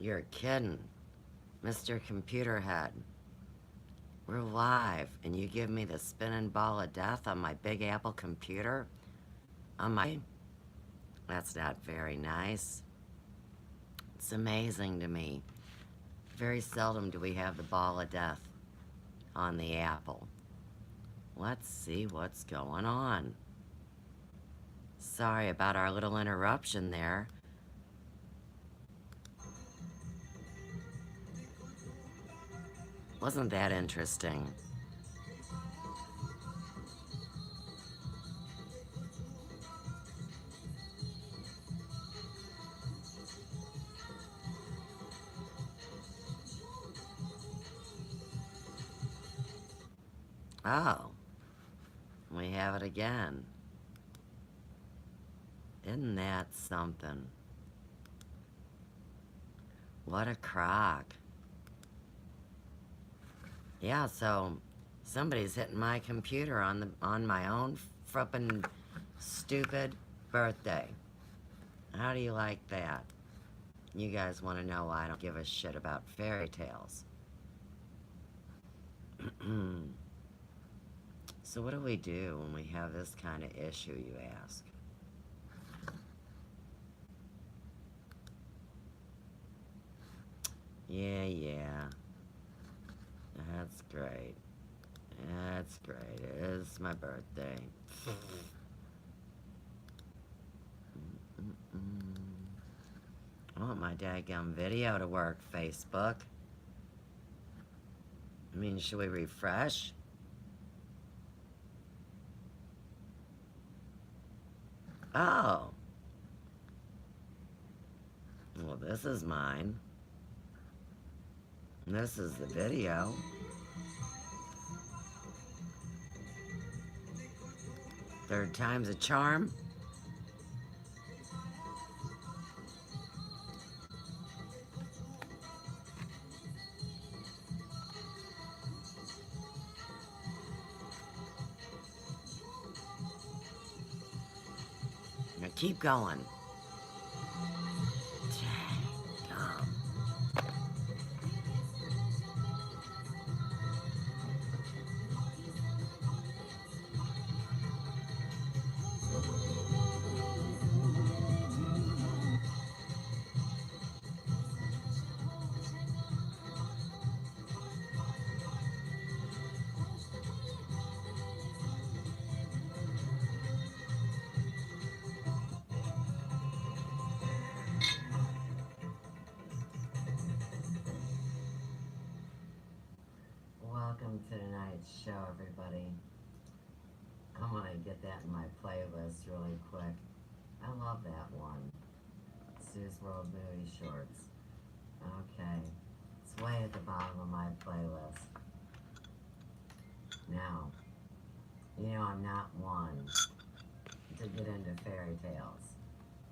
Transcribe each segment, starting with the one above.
You're kidding. Mr. Computer Head. We're live, and you give me the spinning ball of death on my Big Apple computer? On my... That's not very nice. It's amazing to me. Very seldom do we have the ball of death on the Apple. Let's see what's going on. Sorry about our little interruption there. Wasn't that interesting? Oh, we have it again. Isn't that something? What a crock. Yeah, so somebody's hitting my computer on my own frippin' stupid birthday. How do you like that? You guys want to know why I don't give a shit about fairy tales. So what do we do when we have this kind of issue, you ask? Yeah. That's great. That's great. It is my birthday. I want my daggum video to work, Facebook. I mean, should we refresh? Oh. Well, this is mine. This is the video. Third time's a charm. Now keep going. Damn. Welcome to tonight's show, everybody. I'm gonna get that in my playlist really quick. I love that one. Sue's World Movie Shorts. Okay. It's way at the bottom of my playlist. Now, you know I'm not one to get into fairy tales.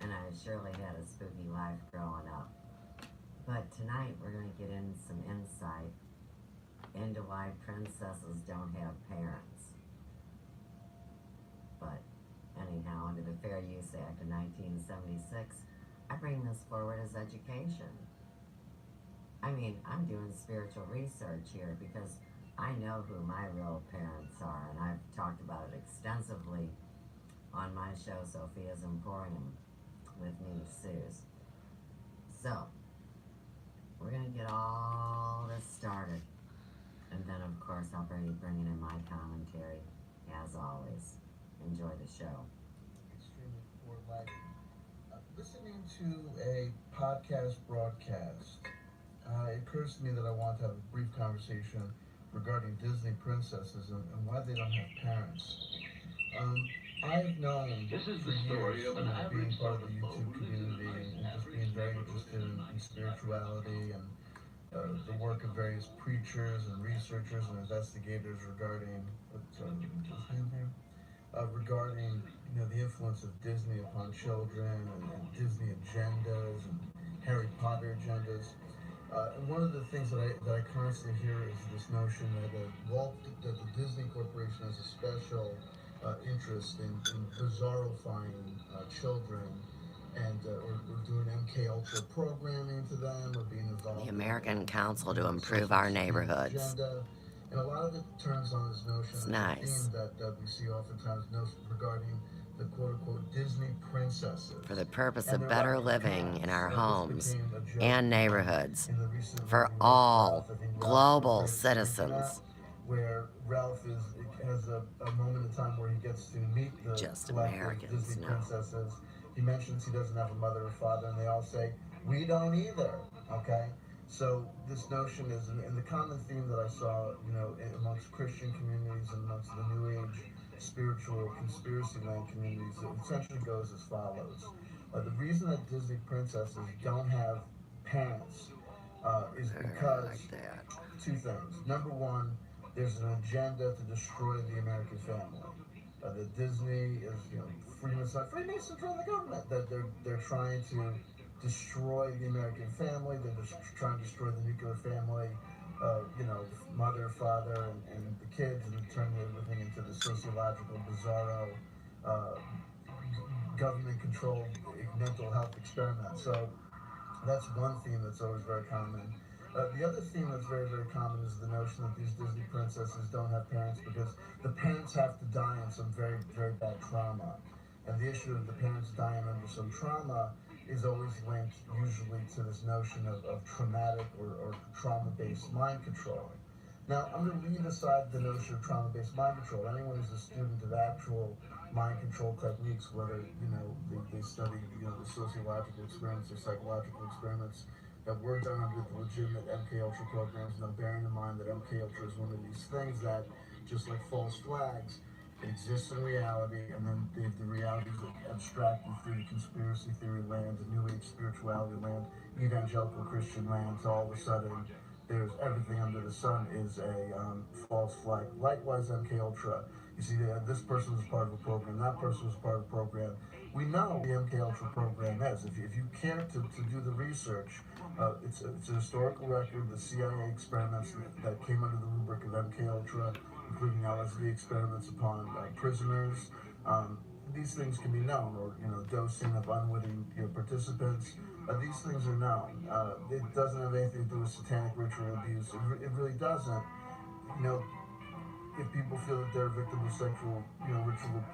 And I surely had a spooky life growing up. But tonight we're going to get in some insight into why princesses don't have parents. But anyhow, under the Fair Use Act of 1976, I bring this forward as education. I mean, I'm doing spiritual research here because I know who my real parents are, and I've talked about it extensively on my show, Sophia's Emporium, with me, Suze. So, we're going to get all this started. And then, of course, I'll be bringing in my commentary, as always. Enjoy the show. Extremely forward-minded. Listening to a podcast broadcast, it occurs to me that I want to have a brief conversation regarding Disney princesses and why they don't have parents. I've known for years, being part of the YouTube community and just being very interested in spirituality and the work of various preachers and researchers and investigators regarding regarding the influence of Disney upon children and Disney agendas and Harry Potter agendas. And one of the things that I constantly hear is this notion that that the Disney Corporation has a special interest in bizarrifying children and or doing MK Ultra programming to them, or being involved The in American Council to the Improve social Our Neighborhoods. agenda. And a lot of it turns on this notion, It's and it's a nice. theme that we see oftentimes regarding the quote-unquote Disney princesses For the purpose and of their better lack of living in parents. our This homes became a joke and neighborhoods in the recent for movie all Ralph. I think Ralph global Breaks the Internet, citizens. where Ralph has a moment in time where he gets to meet the Just collective Disney Americans, no. princesses. He mentions he doesn't have a mother or father, and they all say, "We don't either." Okay, so this notion is, and the common theme that I saw, amongst Christian communities and amongst the New Age spiritual conspiracy land communities, it essentially goes as follows. The reason that Disney princesses don't have parents is because Like that. two things. Number one, there's an agenda to destroy the American family. The Disney is, Freemasons run the government. That they're trying to destroy the American family. They're just trying to destroy the nuclear family. Mother, father, and the kids, and turn everything into the sociological bizarro, uh, government-controlled mental health experiment. So that's one theme that's always very common. The other theme that's very, very common is the notion that these Disney princesses don't have parents because the parents have to die in some very, very bad trauma. And the issue of the parents dying under some trauma is always linked usually to this notion of traumatic or trauma-based mind control. Now, I'm going to leave aside the notion of trauma-based mind control. Anyone who's a student of actual mind control techniques, whether, they study, the sociological experiments or psychological experiments that were done under the legitimate MK Ultra programs. Now, bearing in mind that MK Ultra is one of these things that, just like false flags, it exists in reality, and then the realities abstracted through the conspiracy theory land, the New Age spirituality land, evangelical Christian land. So all of a sudden, there's everything under the sun is a false flag. Likewise, MK Ultra. You see, this person was part of a program, that person was part of a program. We know the MK Ultra program is. If you care to do the research, it's a historical record. The CIA experiments that came under the rubric of MK Ultra, including LSD experiments upon prisoners. These things can be known, or dosing of unwitting participants. These things are known. It doesn't have anything to do with satanic ritual abuse. It really doesn't. You know, if people feel that they're a victim of sexual,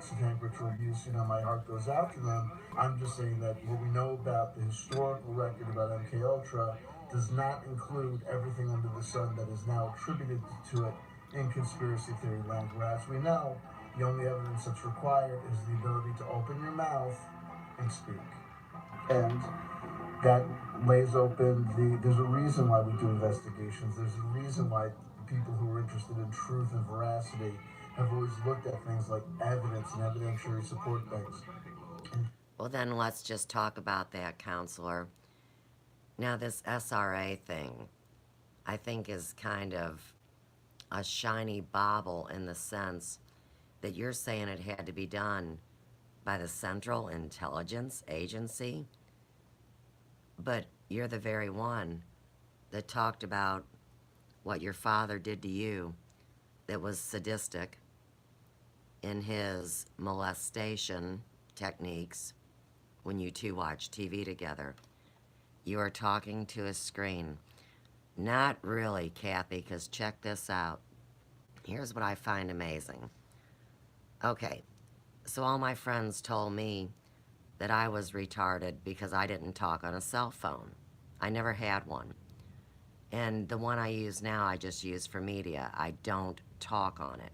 satanic ritual abuse, my heart goes out to them. I'm just saying that what we know about the historical record about MK Ultra does not include everything under the sun that is now attributed to it in conspiracy theory land. Whereas we know the only evidence that's required is the ability to open your mouth and speak. And that lays open there's a reason why we do investigations. There's a reason why people who are interested in truth and veracity have always looked at things like evidence and evidentiary support things. Well, then let's just talk about that, counselor. Now, this SRA thing, I think, is kind of a shiny bauble in the sense that you're saying it had to be done by the Central Intelligence Agency, but you're the very one that talked about what your father did to you that was sadistic in his molestation techniques when you two watch TV together. You are talking to a screen. Not really, Kathy, because check this out. Here's what I find amazing. Okay, so all my friends told me that I was retarded because I didn't talk on a cell phone. I never had one. And the one I use now, I just use for media. I don't talk on it.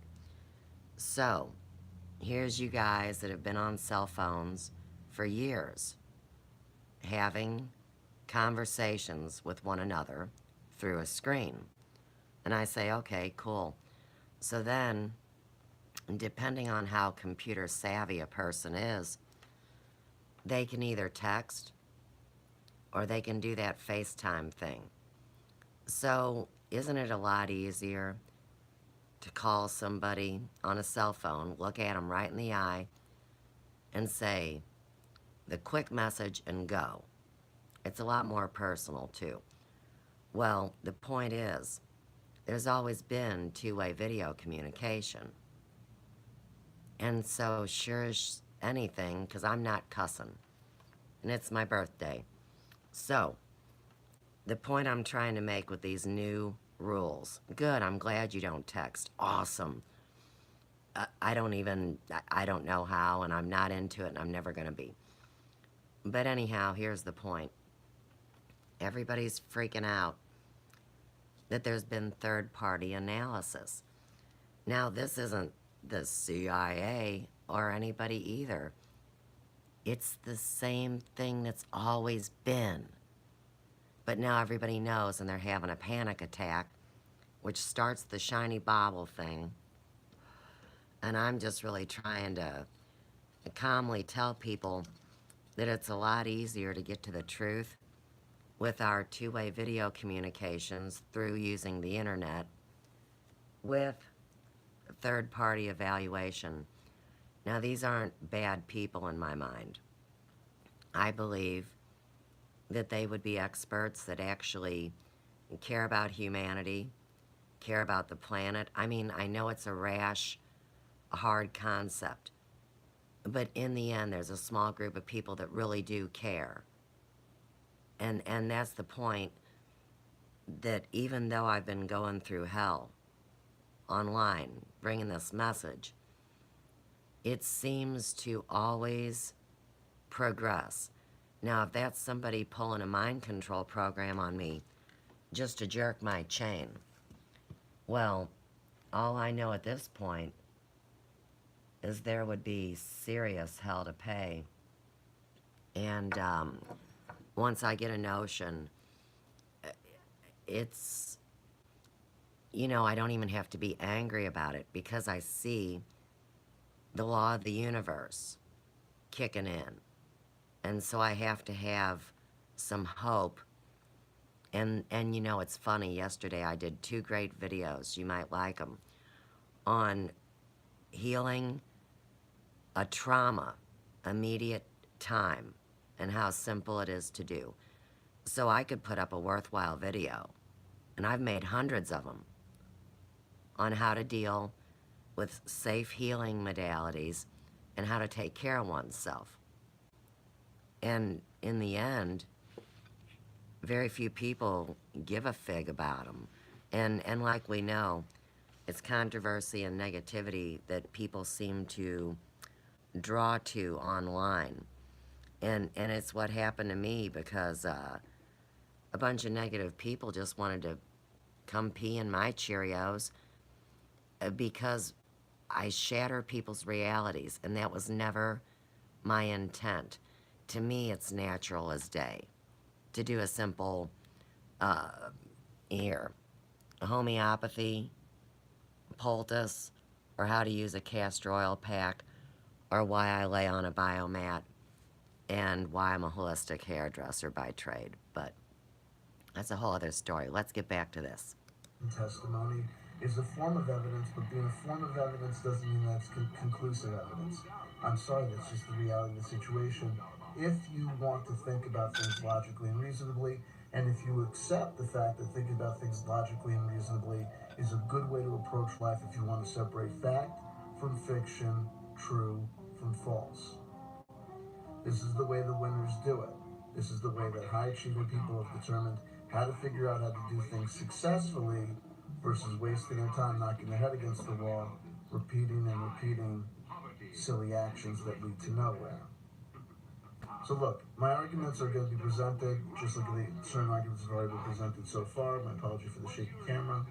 So, here's you guys that have been on cell phones for years, having conversations with one another through a screen. And I say, okay, cool. So then, depending on how computer savvy a person is, they can either text or they can do that FaceTime thing. So, isn't it a lot easier to call somebody on a cell phone, look at them right in the eye, and say the quick message and go? It's a lot more personal, too. Well, the point is, there's always been two-way video communication. And so, sure as anything, because I'm not cussing. and it's my birthday. So, the point I'm trying to make with these new rules, good, I'm glad you don't text. Awesome. I don't know how, and I'm not into it, and I'm never going to be. But anyhow, here's the point. Everybody's freaking out that there's been third-party analysis. Now, this isn't the CIA or anybody either. It's the same thing that's always been. But now everybody knows, and they're having a panic attack, which starts the shiny bauble thing. And I'm just really trying to calmly tell people that it's a lot easier to get to the truth with our two-way video communications through using the internet with third-party evaluation. Now, these aren't bad people in my mind. I believe that they would be experts that actually care about humanity, care about the planet. I mean, I know it's a rash, hard concept, but in the end, there's a small group of people that really do care. And that's the point, that even though I've been going through hell online, bringing this message, it seems to always progress. Now, if that's somebody pulling a mind control program on me just to jerk my chain, well, all I know at this point is there would be serious hell to pay. And once I get a notion, it's, I don't even have to be angry about it, because I see the law of the universe kicking in. And so I have to have some hope. And it's funny, yesterday I did 2 great videos, you might like them, on healing a trauma, immediate time, and how simple it is to do. So I could put up a worthwhile video, and I've made hundreds of them, on how to deal with safe healing modalities and how to take care of oneself. And in the end, very few people give a fig about them. And like we know, it's controversy and negativity that people seem to draw to online. And it's what happened to me, because a bunch of negative people just wanted to come pee in my Cheerios because I shatter people's realities, and that was never my intent. To me, it's natural as day to do a simple homeopathy, poultice, or how to use a castor oil pack, or why I lay on a biomat, and why I'm a holistic hairdresser by trade. But that's a whole other story. Let's get back to this. Testimony is a form of evidence, but being a form of evidence doesn't mean that's conclusive evidence. I'm sorry, that's just the reality of the situation. If you want to think about things logically and reasonably, and if you accept the fact that thinking about things logically and reasonably is a good way to approach life, if you want to separate fact from fiction, true from false. This is the way the winners do it. This is the way that high-achieving people have determined how to figure out how to do things successfully versus wasting their time knocking their head against the wall, repeating and repeating silly actions that lead to nowhere. So look, my arguments are going to be presented just like the certain arguments have already been presented so far. My apology for the shaky camera.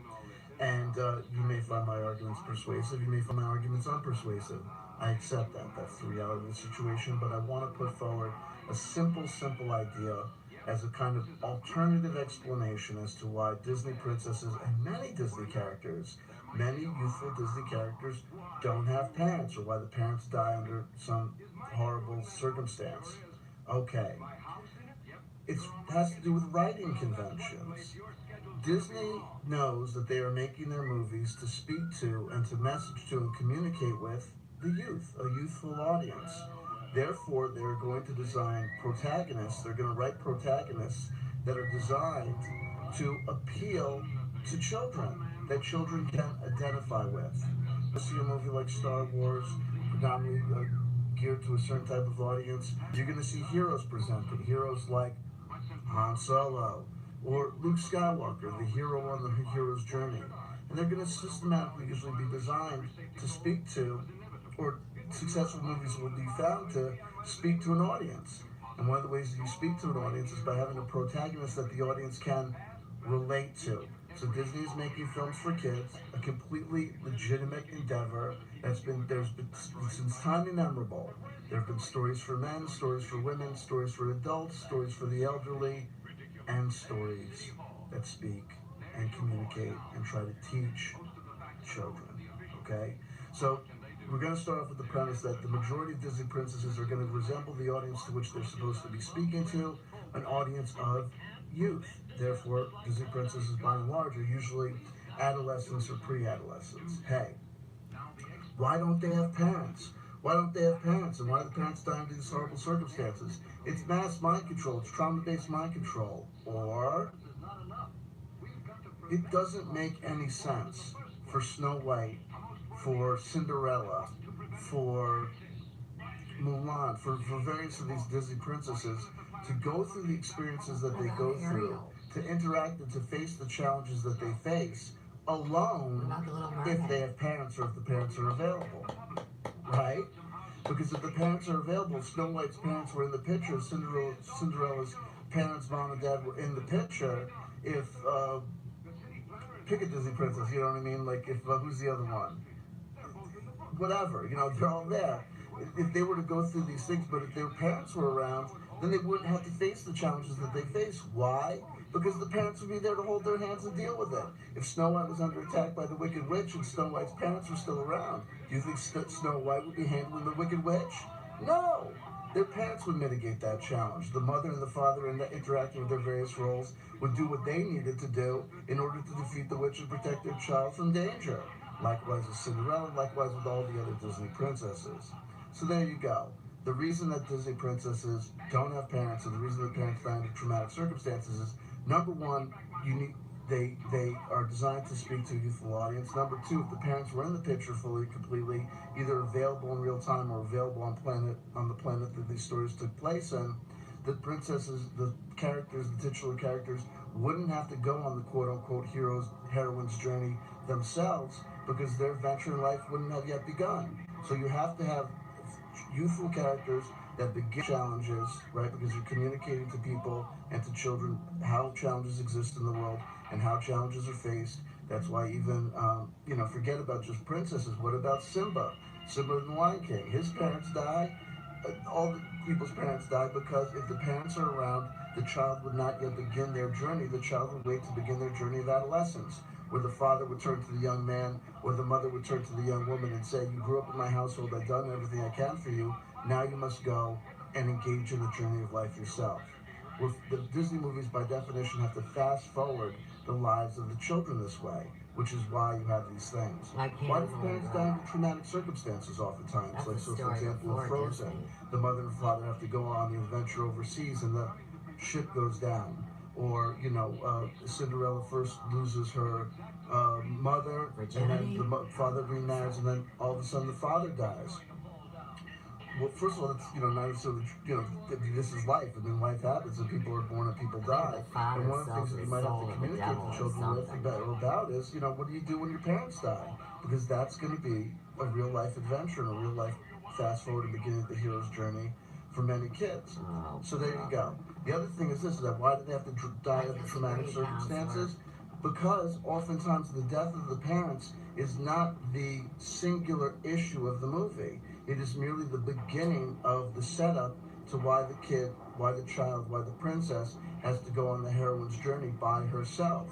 And you may find my arguments persuasive. You may find my arguments unpersuasive. I accept that. That's the reality of the situation. But I want to put forward a simple idea as a kind of alternative explanation as to why Disney princesses and many Disney characters, many youthful Disney characters, don't have parents, or why the parents die under some horrible circumstance. Okay. It has to do with writing conventions. Disney knows that they are making their movies to speak to and to message to and communicate with the youth, a youthful audience. Therefore, they're going to design protagonists, they're going to write protagonists that are designed to appeal to children, that children can identify with. You see a movie like Star Wars, predominantly geared to a certain type of audience. You're going to see heroes presented, heroes like Han Solo or Luke Skywalker, the hero on the hero's journey. And they're going to systematically usually be designed to speak to, or successful movies will be found to speak to an audience. And one of the ways that you speak to an audience is by having a protagonist that the audience can relate to. So Disney is making films for kids, a completely legitimate endeavor there's been since time immemorable. There have been stories for men, stories for women, stories for adults, stories for the elderly, and stories that speak and communicate and try to teach children. Okay? So we're going to start off with the premise that the majority of Disney princesses are going to resemble the audience to which they're supposed to be speaking to, an audience of youth. Therefore, Disney princesses, by and large, are usually adolescents or pre-adolescents. Hey, why don't they have parents? Why don't they have parents? And why do the parents die under these horrible circumstances? It's mass mind control. It's trauma-based mind control. Or it doesn't make any sense for Snow White, for Cinderella, for Mulan, for various of these Disney princesses to go through the experiences that they go through, to interact and to face the challenges that they face alone if they have parents or if the parents are available, right? Because if the parents are available, Snow White's parents were in the picture, Cinderella's parents, mom and dad were in the picture, if, pick a Disney princess, you know what I mean? Like, if, who's the other one? Whatever, you know, they're all there. If they were to go through these things, but if their parents were around, then they wouldn't have to face the challenges that they face. Why? Because the parents would be there to hold their hands and deal with it. If Snow White was under attack by the Wicked Witch and Snow White's parents were still around, do you think Snow White would be handling the Wicked Witch? No! Their parents would mitigate that challenge. The mother and the father, in interacting with their various roles, would do what they needed to do in order to defeat the witch and protect their child from danger. Likewise with Cinderella, likewise with all the other Disney princesses. So there you go. The reason that Disney princesses don't have parents, and the reason that parents die under traumatic circumstances is, number one, they are designed to speak to a youthful audience. Number two, if the parents were in the picture fully, completely, either available in real time or available on the planet that these stories took place in, the princesses, the characters, the titular characters, wouldn't have to go on the quote-unquote heroine's journey themselves, because their adventure in life wouldn't have yet begun. So you have to have youthful characters that begin challenges, right? Because you're communicating to people and to children how challenges exist in the world and how challenges are faced. That's why even, forget about just princesses. What about Simba? Simba and the Lion King. His parents die. All the people's parents die because if the parents are around, the child would not yet begin their journey. The child would wait to begin their journey of adolescence, where the father would turn to the young man or the mother would turn to the young woman and say, you grew up in my household, I've done everything I can for you, now you must go and engage in the journey of life yourself. Well, the Disney movies, by definition, have to fast forward the lives of the children this way, which is why you have these things. Why do parents die under traumatic circumstances oftentimes? Like, so for example, in Frozen, the mother and father have to go on the adventure overseas and the ship goes down. Or, Cinderella first loses her mother, and then the father remarries, and then all of a sudden the father dies. Well, first of all, it's, not necessarily, this is life. I mean, life happens, and people are born and people die. And one of the things that you might have to communicate to children about is, what do you do when your parents die? Because that's going to be a real life adventure and a real life fast forward to beginning of the hero's journey for many kids. So there you go. The other thing is this, is that why do they have to die under traumatic circumstances? Because oftentimes the death of the parents is not the singular issue of the movie. It is merely the beginning of the setup to why the kid, why the child, why the princess has to go on the heroine's journey by herself.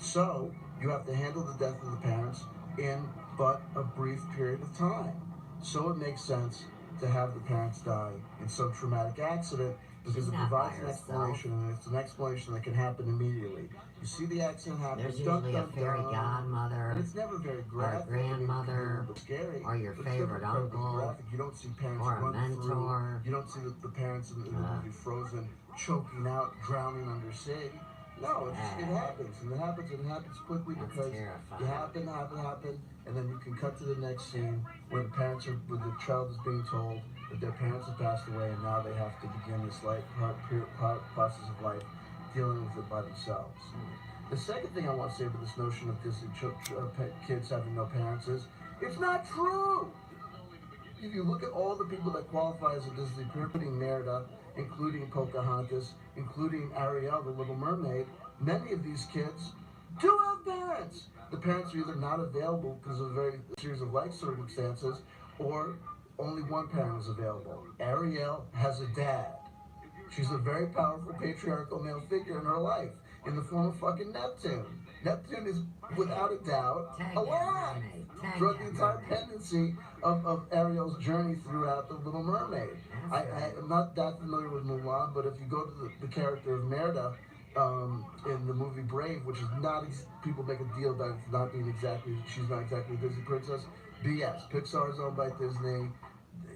So you have to handle the death of the parents in but a brief period of time. So it makes sense to have the parents die in some traumatic accident, because it provides an explanation, and it's an explanation that can happen immediately. You see the accident happen. There's usually a fairy godmother, and it's never very graphic, or a grandmother, but scary, or your favorite uncle, graphic. You don't see parents or a run mentor. Through. You don't see the parents in the movie Frozen choking out, drowning under sea. No, it happens, and it happens quickly. That's because terrifying. you happen, and then you can cut to the next scene where the child is being told that their parents have passed away and now they have to begin this process of life dealing with it by themselves. The second thing I want to say about this notion of Disney kids having no parents is, it's not true! If you look at all the people that qualify as a Disney parent, including Merida, including Pocahontas, including Ariel, the Little Mermaid, many of these kids do have parents. The parents are either not available because of a very series of life circumstances, or only one parent is available. Ariel has a dad. She's a very powerful patriarchal male figure in her life, in the form of fucking Neptune. Neptune is, without a doubt, alive throughout the entire pendency of Ariel's journey throughout The Little Mermaid. I am not that familiar with Mulan, but if you go to the character of Merida in the movie Brave, which is not, people make a deal about it not being exactly, she's not exactly a Disney princess. BS. Pixar is owned by Disney.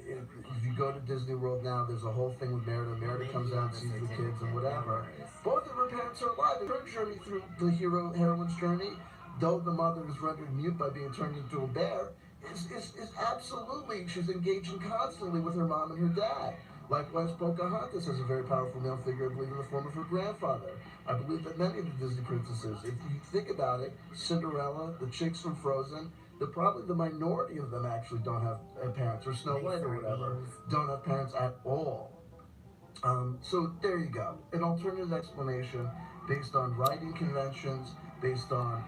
If you go to Disney World now, there's a whole thing with Merida. Merida comes out and sees the kids and whatever. Both of her parents are alive. And her journey through the heroine's journey, though the mother is rendered mute by being turned into a bear, is absolutely, she's engaging constantly with her mom and her dad. Likewise, Pocahontas has a very powerful male figure, I believe, in the form of her grandfather. I believe that many of the Disney princesses, if you think about it, Cinderella, the chicks from Frozen, probably the minority of them actually don't have parents, or Snow White or whatever, don't have parents at all. So there you go. An alternative explanation based on writing conventions, based on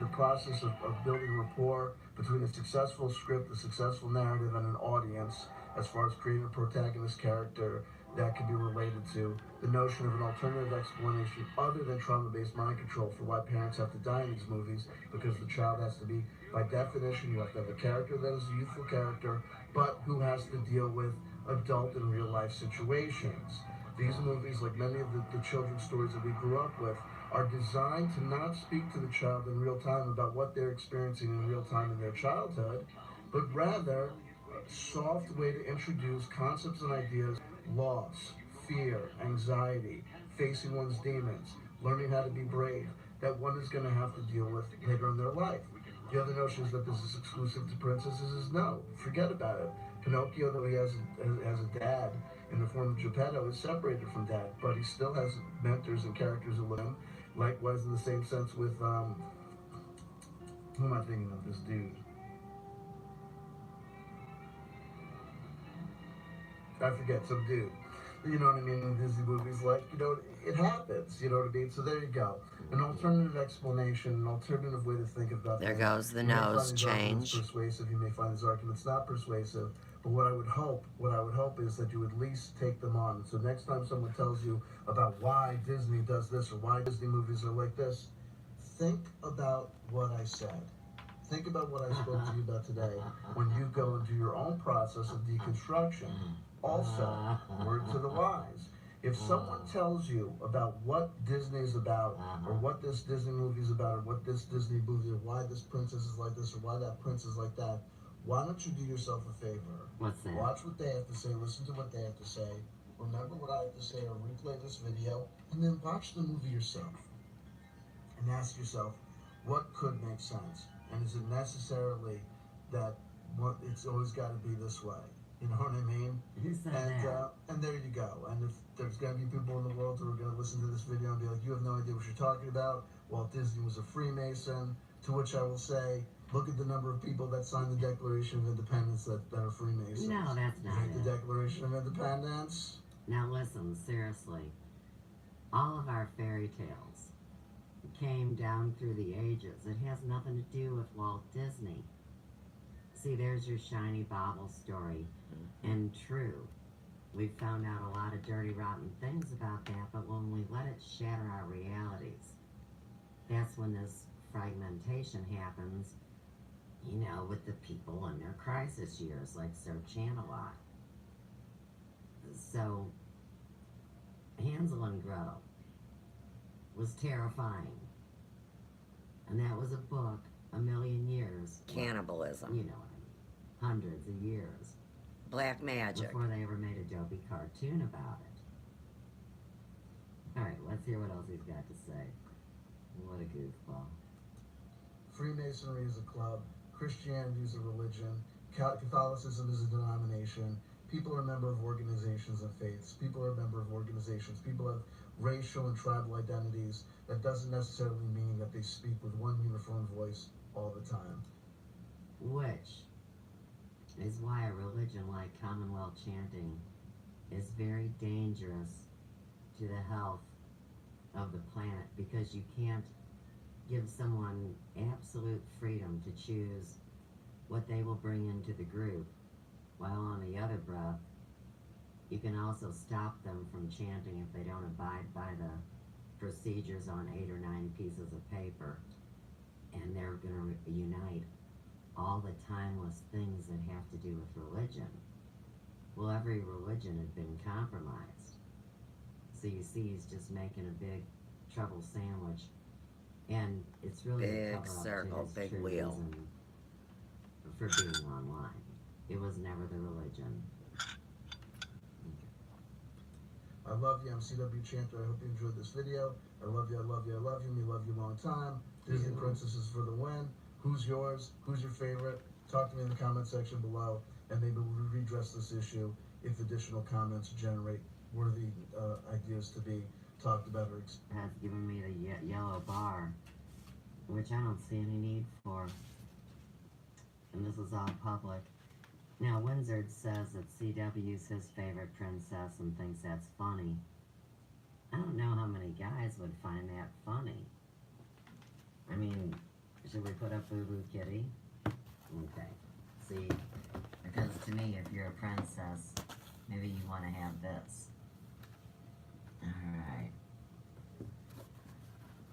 the process of building rapport between a successful script, a successful narrative, and an audience, as far as creating a protagonist character that can be related to the notion of an alternative explanation other than trauma-based mind control for why parents have to die in these movies, because the child has to be, by definition, you have to have a character that is a youthful character, but who has to deal with adult and real-life situations. These movies, like many of the children's stories that we grew up with, are designed to not speak to the child in real time about what they're experiencing in real time in their childhood, but rather a soft way to introduce concepts and ideas: loss, fear, anxiety, facing one's demons, learning how to be brave, that one is going to have to deal with later in their life. The other notions that this is exclusive to princesses is no, forget about it. Pinocchio, though he has a dad in the form of Geppetto, is separated from dad, but he still has mentors and characters who live him. Likewise, in the same sense with, who am I thinking of, this dude? I forget, some dude. You know what I mean, in Disney movies, like, it happens, you know what I mean? So there you go. An alternative explanation, an alternative way to think about There things. goes the nose change. Persuasive, you may find these arguments not persuasive, but what I would hope is that you at least take them on. So next time someone tells you about why Disney does this or why Disney movies are like this, think about what I said. Think about what I spoke to you about today when you go and do your own process of deconstruction. Also, word to the wise. If someone tells you about what Disney is about, or what this Disney movie is about, or what this Disney movie, or why this princess is like this, or why that prince is like that, why don't you do yourself a favor? What's that? Watch what they have to say, listen to what they have to say, remember what I have to say, or replay this video, and then watch the movie yourself. And ask yourself, what could make sense? And is it necessarily that it's always got to be this way? You know what I mean? And there you go. And if there's going to be people in the world who are going to listen to this video and be like, you have no idea what you're talking about, Walt Disney was a Freemason, to which I will say, look at the number of people that signed the Declaration of Independence that are Freemasons. No, that's not it. The Declaration of Independence? Now listen, seriously. All of our fairy tales came down through the ages. It has nothing to do with Walt Disney. See, there's your shiny bauble story. And true, we found out a lot of dirty, rotten things about that, but when we let it shatter our realities, that's when this fragmentation happens, with the people in their crisis years, like Sir Chanter. So, Hansel and Gretel was terrifying. And that was a book, a million years. Cannibalism. You know what I mean. Hundreds of years. Black magic. Before they ever made a dopey cartoon about it. Alright, let's hear what else he's got to say. What a goofball. Freemasonry is a club. Christianity is a religion. Catholicism is a denomination. People are a member of organizations and faiths. People are a member of organizations. People have racial and tribal identities. That doesn't necessarily mean that they speak with one uniform voice all the time. Which is why a religion like Commonwealth chanting is very dangerous to the health of the planet, because you can't give someone absolute freedom to choose what they will bring into the group, while on the other breath you can also stop them from chanting if they don't abide by the procedures on 8 or 9 pieces of paper, and they're going to unite all the timeless things that have to do with religion. Well, every religion had been compromised. So you see, he's just making a big trouble sandwich, and it's really a Big cover-up circle, to his big true wheel. reason for being online. It was never the religion. I love you. I'm CW Chanter. I hope you enjoyed this video. I love you. I love you. I love you. Me love you long time. Disney Yeah. princesses for the win. Who's yours? Who's your favorite? Talk to me in the comment section below, and maybe we'll redress this issue if additional comments generate worthy ideas to be talked about. Or Has given me the yellow bar, which I don't see any need for. And this is all public. Now, Windsor says that CW's his favorite princess and thinks that's funny. I don't know how many guys would find that funny. I mean, should we put up Boo Boo Kitty? Okay. See, because to me, if you're a princess, maybe you want to have this. Alright.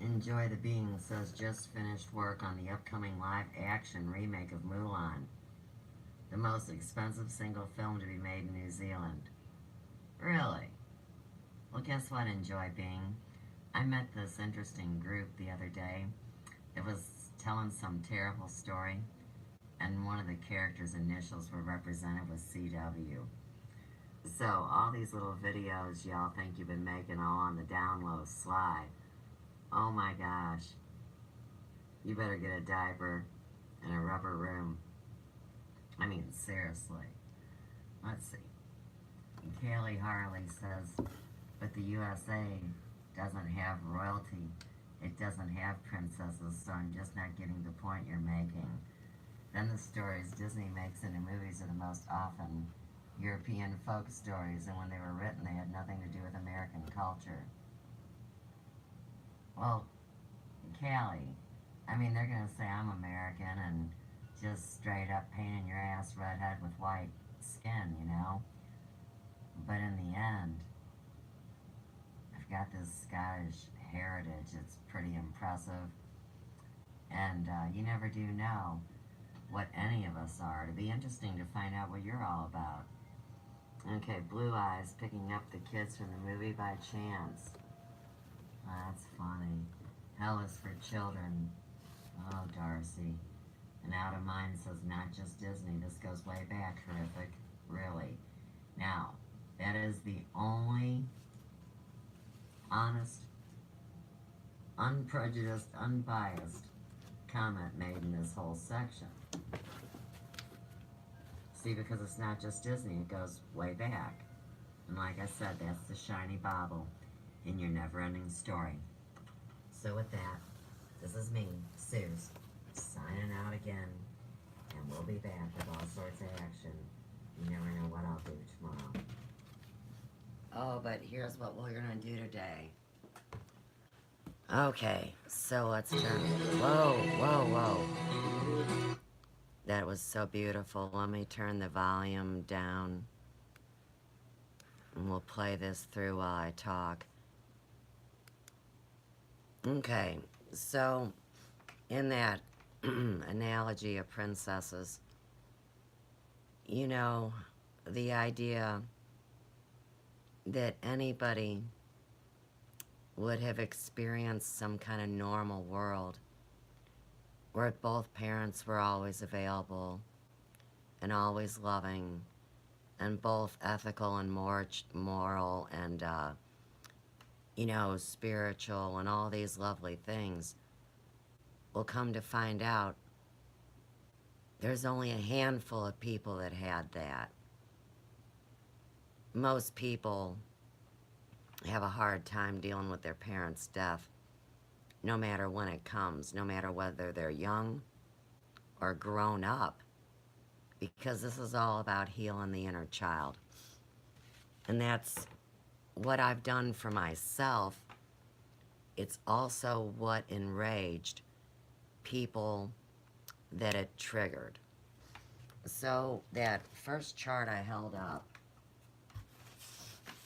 Enjoy the Being says just finished work on the upcoming live action remake of Mulan, the most expensive single film to be made in New Zealand. Really? Well, guess what, Enjoy Being? I met this interesting group the other day. It was telling some terrible story, and one of the characters' initials were represented with CW. So, all these little videos y'all think you've been making all on the down low sly. Oh my gosh. You better get a diaper and a rubber room. I mean, seriously. Let's see. Kaylee Harley says, but the USA doesn't have royalty. It doesn't have princesses, so I'm just not getting the point you're making. Then the stories Disney makes into movies are the most often European folk stories, and when they were written, they had nothing to do with American culture. Well, Callie, I mean, they're gonna say I'm American and just straight up painting your ass redhead with white skin, you know? But in the end, I've got this Scottish heritage. It's pretty impressive. And you never do know what any of us are. It'd be interesting to find out what you're all about. Okay, Blue Eyes picking up the kids from the movie by chance. Oh, that's funny. Hell is for children. Oh, Darcy. And Out of Mind says not just Disney. This goes way back. Horrific. Really. Now, that is the only honest, unprejudiced, unbiased comment made in this whole section. See, because it's not just Disney, it goes way back. And like I said, that's the shiny bauble in your never-ending story. So with that, this is me, Suze, signing out again, and we'll be back with all sorts of action. You never know what I'll do tomorrow. Oh, but here's what we're gonna do today. Okay, so let's turn. Whoa, whoa, whoa. That was so beautiful. Let me turn the volume down. And we'll play this through while I talk. Okay, so in that analogy of princesses, you know, the idea that anybody would have experienced some kind of normal world where both parents were always available and always loving and both ethical and moral and, you know, spiritual and all these lovely things, will come to find out there's only a handful of people that had that. most people have a hard time dealing with their parents' death, no matter when it comes, no matter whether they're young or grown up, because this is all about healing the inner child. And that's what I've done for myself. It's also what enraged people that it triggered. So that first chart I held up,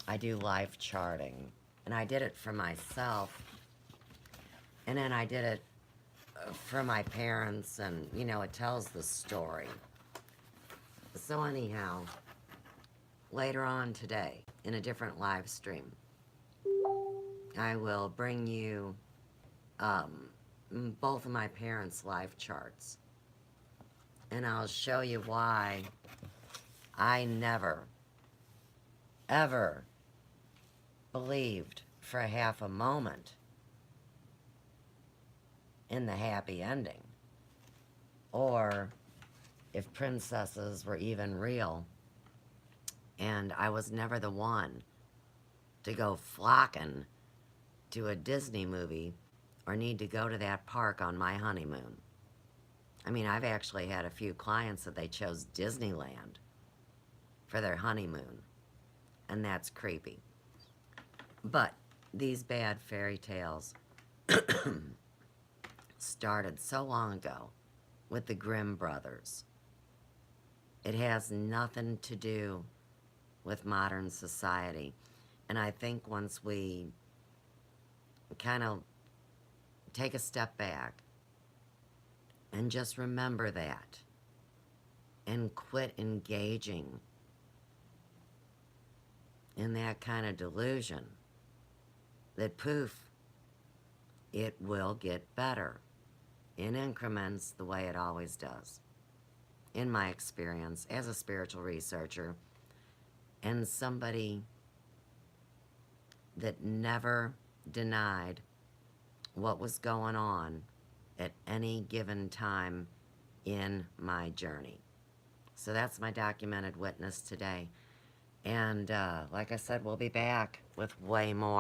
I do life charting, and I did it for myself, and then I did it for my parents, and you know, it tells the story. So anyhow, later on today, in a different live stream, I will bring you both of my parents' life charts, and I'll show you why I never, ever believed for half a moment in the happy ending, or if princesses were even real, and I was never the one to go flocking to a Disney movie or need to go to that park on my honeymoon. I mean, I've actually had a few clients that they chose Disneyland for their honeymoon, and that's creepy. But these bad fairy tales started so long ago with the Grimm brothers. It has nothing to do with modern society. And I think once we kind of take a step back and just remember that and quit engaging in that kind of delusion, that poof, it will get better in increments the way it always does. In my experience as a spiritual researcher and somebody that never denied what was going on at any given time in my journey. So that's my documented witness today. And like I said, we'll be back with way more.